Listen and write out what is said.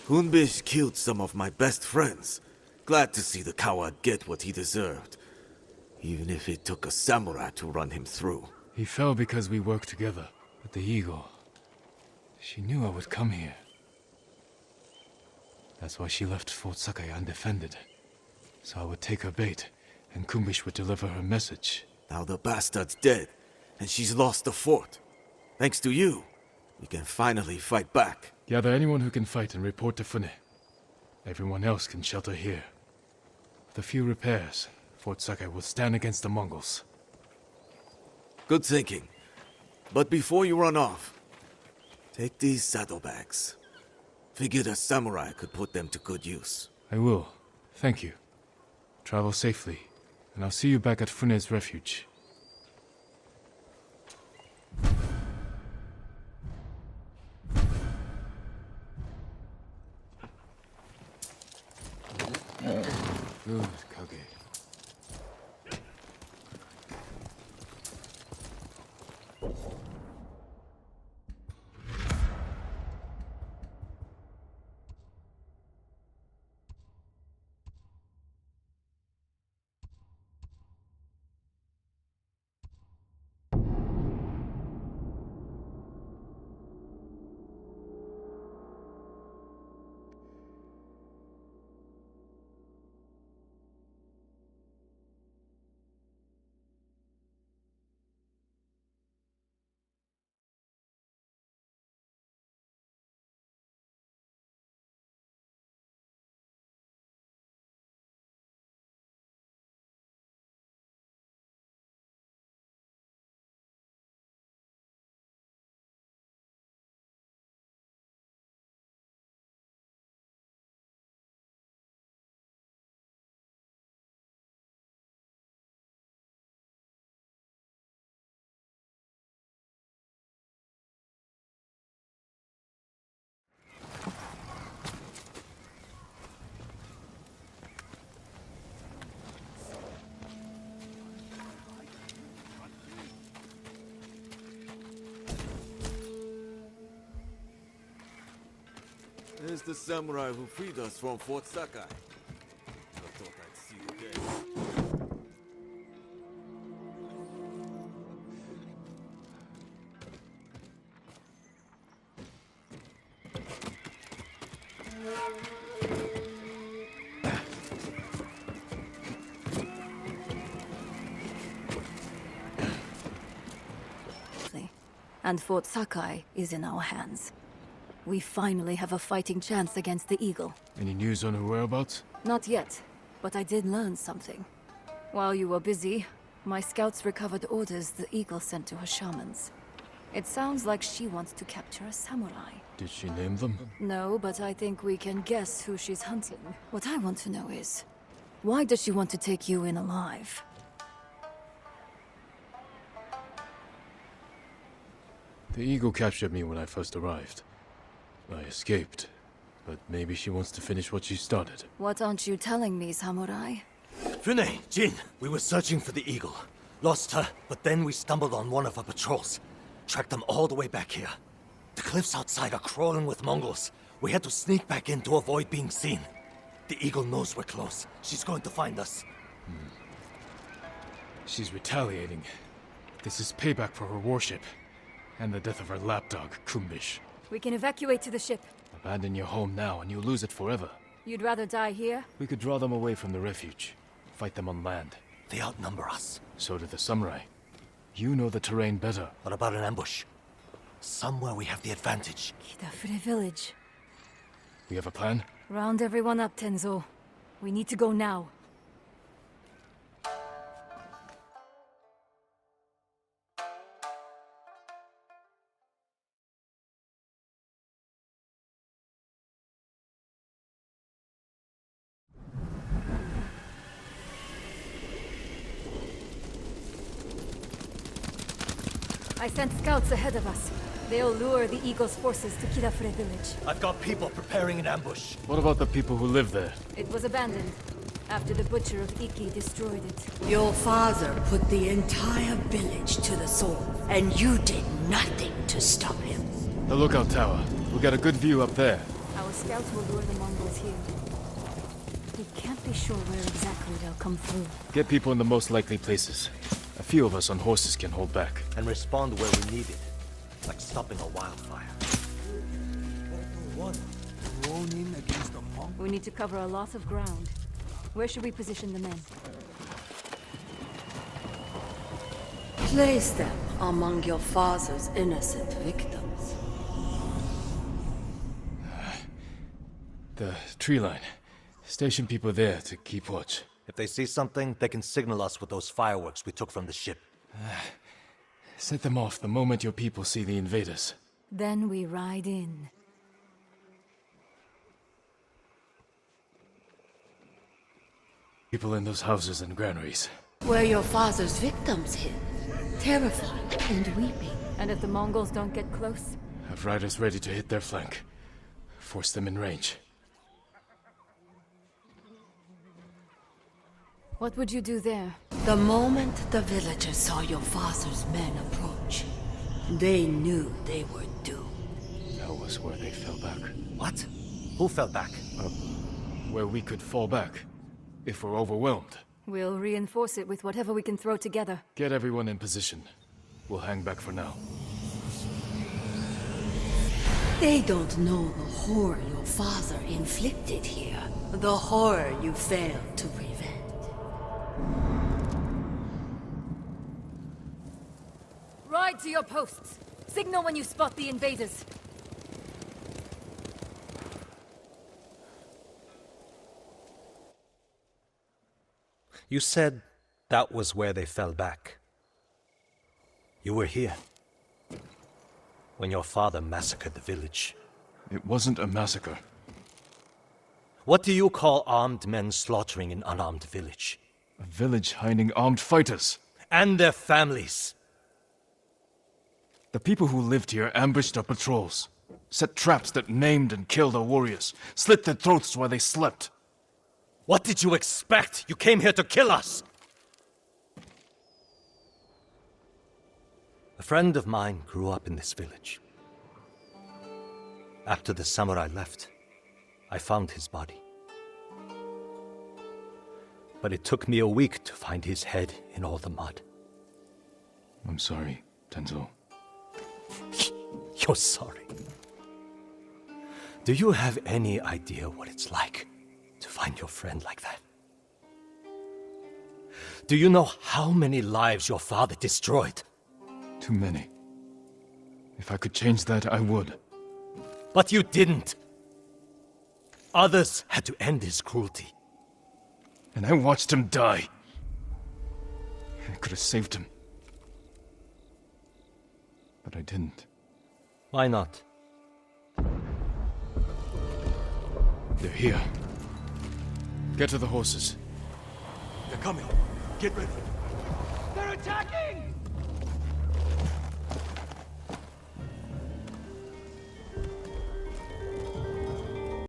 Hunbish killed some of my best friends. Glad to see the coward get what he deserved. Even if it took a samurai to run him through. He fell because we worked together. But the eagle... she knew I would come here. That's why she left Fort Sakai undefended. So I would take her bait, and Kumbish would deliver her message. Now the bastard's dead, and she's lost the fort. Thanks to you, we can finally fight back. Gather anyone who can fight and report to Fune. Everyone else can shelter here. With a few repairs, Fort Sakai will stand against the Mongols. Good thinking. But before you run off, take these saddlebags. Figured a samurai could put them to good use. I will. Thank you. Travel safely, and I'll see you back at Fune's refuge. Good, Kage. There's the samurai who freed us from Fort Sakai. I thought I'd see you again. And Fort Sakai is in our hands. We finally have a fighting chance against the Eagle. Any news on her whereabouts? Not yet, but I did learn something. While you were busy, my scouts recovered orders the Eagle sent to her shamans. It sounds like she wants to capture a samurai. Did she name them? No, but I think we can guess who she's hunting. What I want to know is, why does she want to take you in alive? The Eagle captured me when I first arrived. I escaped, but maybe she wants to finish what she started. What aren't you telling me, samurai? Fune, Jin, we were searching for the Eagle. Lost her, but then we stumbled on one of her patrols. Tracked them all the way back here. The cliffs outside are crawling with Mongols. We had to sneak back in to avoid being seen. The Eagle knows we're close. She's going to find us. She's retaliating. This is payback for her warship. And the death of her lapdog, Kumbish. We can evacuate to the ship. Abandon your home now and you'll lose it forever. You'd rather die here? We could draw them away from the refuge. Fight them on land. They outnumber us. So do the samurai. You know the terrain better. What about an ambush? Somewhere we have the advantage. Kidafure village. We have a plan? Round everyone up, Tenzo. We need to go now. I sent scouts ahead of us. They'll lure the Eagle's forces to Kidafure village. I've got people preparing an ambush. What about the people who live there? It was abandoned after the Butcher of Iki destroyed it. Your father put the entire village to the sword, and you did nothing to stop him. The lookout tower. We got a good view up there. Our scouts will lure the Mongols here. We can't be sure where exactly they'll come through. Get people in the most likely places. A few of us on horses can hold back. And respond where we need it. Like stopping a wildfire. We need to cover a lot of ground. Where should we position the men? Place them among your father's innocent victims. The tree line. Station people there to keep watch. If they see something, they can signal us with those fireworks we took from the ship. Set them off the moment your people see the invaders. Then we ride in. People in those houses and granaries. Where your father's victims hid, terrified and weeping. And if the Mongols don't get close? Have riders ready to hit their flank. Force them in range. What would you do there? The moment the villagers saw your father's men approach, they knew they were doomed. That was where they fell back. What? Who fell back? Where we could fall back. If we're overwhelmed. We'll reinforce it with whatever we can throw together. Get everyone in position. We'll hang back for now. They don't know the horror your father inflicted here. The horror you failed to prevent. Ride to your posts! Signal when you spot the invaders! You said that was where they fell back. You were here. When your father massacred the village. It wasn't a massacre. What do you call armed men slaughtering an unarmed village? A village hiding armed fighters. And their families. The people who lived here ambushed our patrols. Set traps that maimed and killed our warriors. Slit their throats while they slept. What did you expect? You came here to kill us! A friend of mine grew up in this village. After the samurai left, I found his body. But it took me a week to find his head in all the mud. I'm sorry, Tenzo. You're sorry. Do you have any idea what it's like to find your friend like that? Do you know how many lives your father destroyed? Too many. If I could change that, I would. But you didn't. Others had to end his cruelty. And I watched him die. I could have saved him. But I didn't. Why not? They're here. Get to the horses. They're coming. Get ready. They're attacking!